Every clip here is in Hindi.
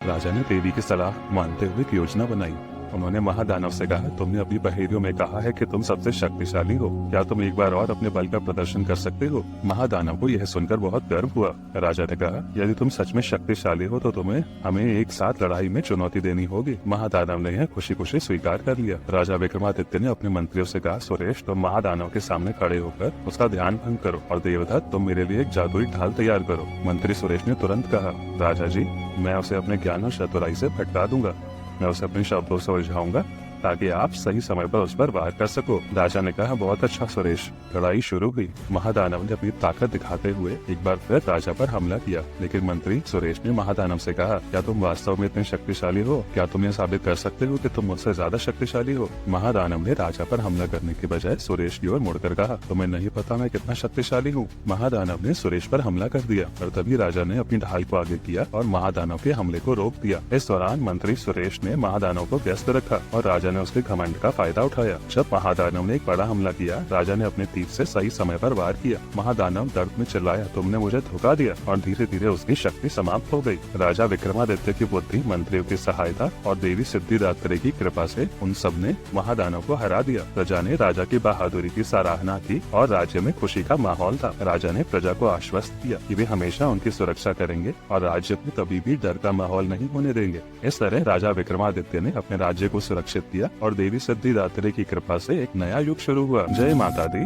राजा ने देवी की सलाह मानते हुए एक योजना बनाई। उन्होंने महादानव से कहा, तुमने अपनी बहेलियों में कहा है कि तुम सबसे शक्तिशाली हो, क्या तुम एक बार और अपने बल का प्रदर्शन कर सकते हो? महादानव को यह सुनकर बहुत गर्व हुआ। राजा ने कहा, यदि तुम सच में शक्तिशाली हो तो तुम्हें हमें एक साथ लड़ाई में चुनौती देनी होगी। महादानव ने यह खुशी खुशी स्वीकार कर लिया। राजा विक्रमादित्य ने अपने मंत्रियों से कहा, सुरेश, तुम महादानव के सामने खड़े होकर उसका ध्यान भंग करो और देवदत्त, तुम मेरे लिए एक जादुई ढाल तैयार करो। मंत्री सुरेश ने तुरंत कहा, राजा जी, मैं उसे अपने ज्ञान और चतुराई से भटका दूंगा। मैं उसे अपने शब्दों से उलझाऊंगा ताकि आप सही समय पर उस पर वार कर सको। राजा ने कहा, बहुत अच्छा सुरेश। लड़ाई शुरू हुई। महादानव ने अपनी ताकत दिखाते हुए एक बार फिर राजा पर हमला किया, लेकिन मंत्री सुरेश ने महादानव से कहा, क्या तुम वास्तव में इतने शक्तिशाली हो? क्या तुम यह साबित कर सकते हो कि तुम मुझसे ज्यादा शक्तिशाली हो? महादानव ने राजा पर हमला करने के बजाय सुरेश की ओर मुड़कर कहा, तुम्हें नहीं पता मैं कितना शक्तिशाली हूँ। महादानव ने सुरेश पर हमला कर दिया और तभी राजा ने अपनी ढाल को आगे किया और महादानव के हमले को रोक दिया। इस दौरान मंत्री सुरेश ने महादानव को व्यस्त रखा और राजा ने उसके घमंड का फायदा उठाया। जब महादानव ने एक बड़ा हमला किया, राजा ने अपने तीर से सही समय पर वार किया। महादानव दर्द में चिल्लाया, तुमने मुझे धोखा दिया, और धीरे धीरे उसकी शक्ति समाप्त हो गई। राजा विक्रमादित्य की बुद्धि, मंत्रियों की सहायता और देवी सिद्धिदात्री की कृपा से उन सब ने महादानव को हरा दिया। प्रजा ने राजा की बहादुरी की सराहना की और राज्य में खुशी का माहौल था। राजा ने प्रजा को आश्वस्त किया कि वे हमेशा उनकी सुरक्षा करेंगे और राज्य में कभी भी डर का माहौल नहीं होने देंगे। इस तरह राजा विक्रमादित्य ने अपने राज्य को सुरक्षित किया और देवी सिद्धिदात्री की कृपा से एक नया युग शुरू हुआ। जय माता दी,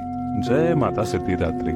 जय माता सिद्धिदात्री।